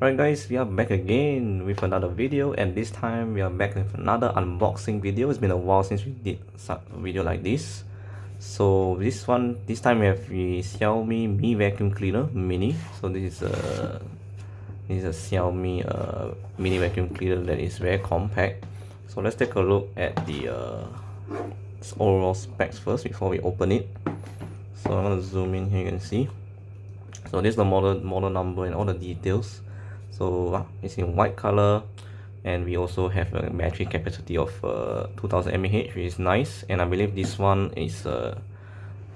Alright guys, we are back again with another video, and this time we are back with another unboxing video. It's been a while since we did a video like this. So this time we have the Xiaomi Mi Vacuum Cleaner Mini. So this is a Xiaomi mini vacuum cleaner that is very compact. So let's take a look at the overall specs first before we open it. So I'm gonna zoom in here, you can see. So this is the model number and all the details. So it's in white color, and we also have a battery capacity of 2000 mAh, which is nice. And I believe this one is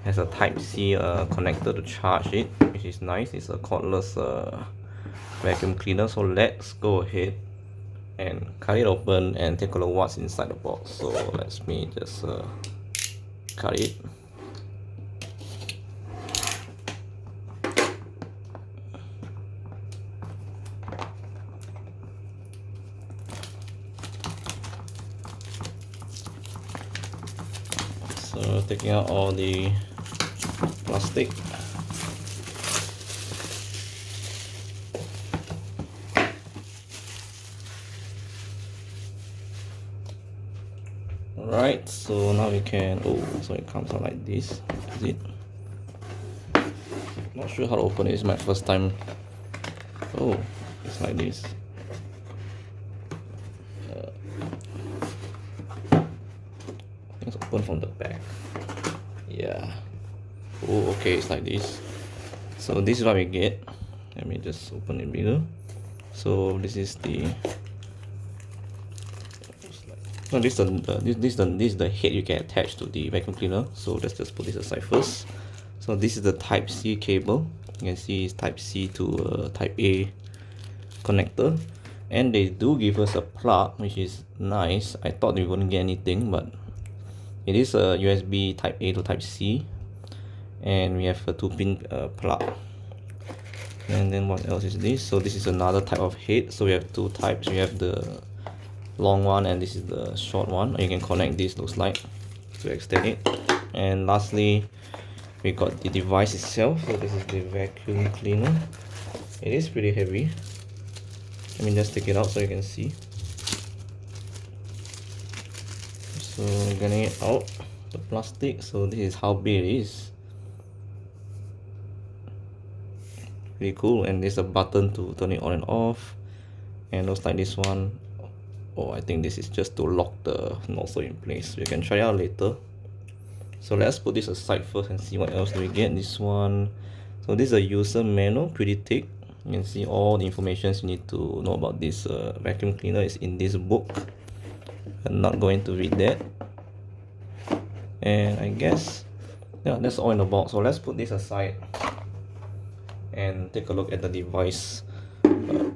has a Type-C connector to charge it, which is nice. It's a cordless vacuum cleaner. So let's go ahead and cut it open and take a look what's inside the box. So let me just cut it. So taking out all the plastic. Alright, so now we can, so it comes out like this. Is it? Not sure how to open it. It's my first time. Oh, it's like this. Things open from the back. Yeah. Oh, okay, it's like this. So this is what we get. Let me just open it bigger. So this is the this is the head you can attach to the vacuum cleaner. So let's just put this aside first. So this is the Type-C cable. You can see it's Type-C to Type-A connector, and they do give us a plug, which is nice. I thought we wouldn't get anything, but it is a USB Type-A to Type-C, and we have a 2-pin plug. And then what else is this? So this is another type of head. So we have two types. We have the long one, and this is the short one. You can connect this, looks like, to extend it. And lastly, we got the device itself. So this is the vacuum cleaner. It is pretty heavy. Let me just take it out so you can see. So getting it out, the plastic. So this is how big it is. Pretty cool. And there's a button to turn it on and off. And looks like this one, oh, I think this is just to lock the nozzle in place. You can try it out later. So let's put this aside first and see what else do we get. This one, so this is a user manual, pretty thick. You can see all the information you need to know about this vacuum cleaner is in this book. I'm not going to read that. And I guess, yeah, that's all in the box. So let's put this aside and take a look at the device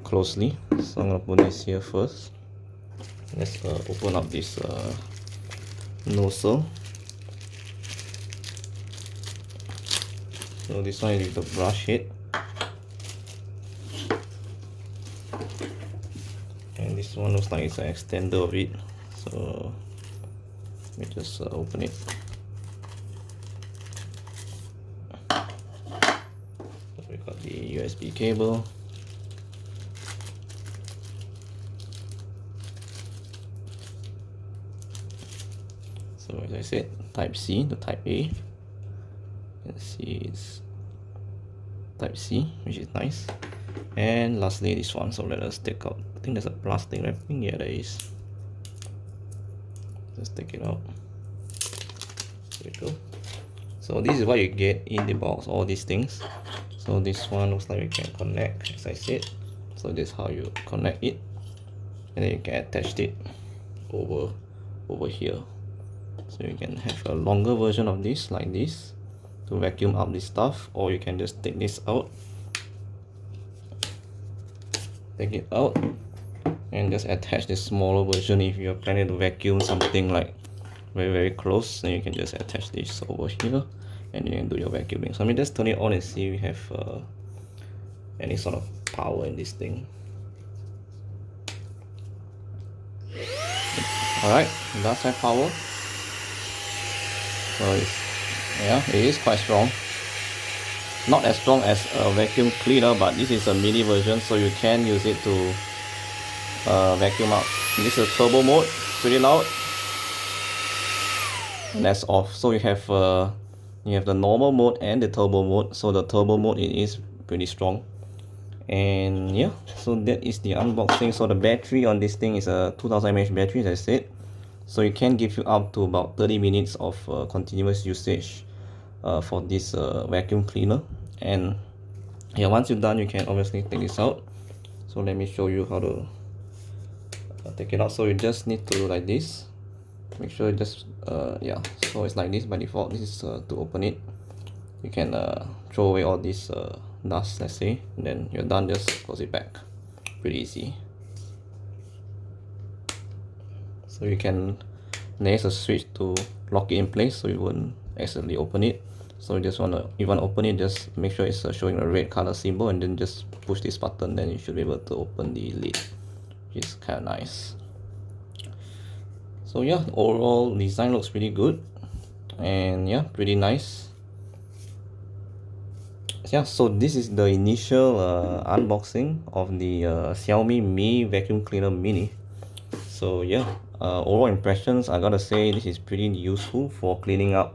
closely. So I'm gonna put this here first. Let's open up this nozzle. So this one is the brush head, and this one looks like it's an extender of it. So let me just open it. So we got the USB cable. So as I said, Type-C, the Type-A. You can see it's Type-C, which is nice. And lastly, this one. So let us take out, I think there's a plastic wrapping. Yeah, there is. Let's take it out. There we go. So this is what you get in the box, all these things. So this one looks like we can connect, as I said. So this is how you connect it, and then you can attach it over here. So you can have a longer version of this, like this, to vacuum up this stuff, or you can just take this out, and just attach this smaller version. If you're planning to vacuum something like very close, then you can just attach this over here, and you can do your vacuuming. So let me just turn it on and see if we have any sort of power in this thing. Alright, it does have power. So yeah, it is quite strong. not as strong as a vacuum cleaner, but this is a mini version, so you can use it to vacuum out. This is a turbo mode, pretty loud. And that's off. So you have the normal mode and the turbo mode. So the turbo mode, it is pretty strong. And yeah, so that is the unboxing. So the battery on this thing is a 2000 mAh battery, as I said. So it can give you up to about 30 minutes of continuous usage for this vacuum cleaner. And yeah, once you're done, you can obviously take this out. So let me show you how to take it out. So you just need to do like this. Make sure you just yeah, so it's like this by default. This is to open it. You can throw away all this dust, let's say, and then you're done. Just close it back. Pretty easy. So you can, there's a switch to lock it in place so you won't accidentally open it. So you just you want to open it, just make sure it's showing a red color symbol, and then just push this button, then you should be able to open the lid, which is kind of nice. So yeah, the overall design looks pretty good, and yeah, pretty nice. Yeah, so this is the initial unboxing of the Xiaomi Mi Vacuum Cleaner Mini. So yeah, overall impressions, I gotta say this is pretty useful for cleaning up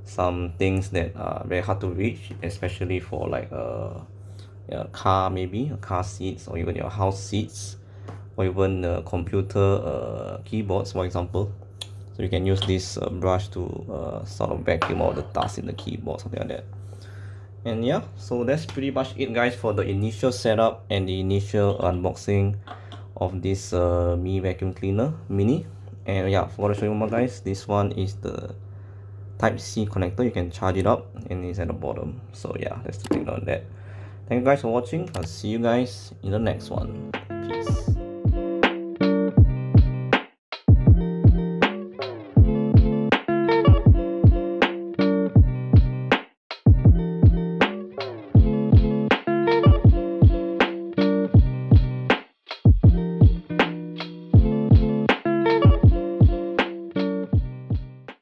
some things that are very hard to reach, especially for like yeah, car, maybe car seats, or even your house seats, or even computer keyboards, for example. So you can use this brush to sort of vacuum all the dust in the keyboard, something like that. And yeah, so that's pretty much it, guys, for the initial setup and the initial unboxing of this Mi Vacuum Cleaner Mini. And yeah, for to show you more, guys, this one is the Type-C connector. You can charge it up, and it's at the bottom. So yeah, let's take note on that. Thank you guys for watching. I'll see you guys in the next one. Peace.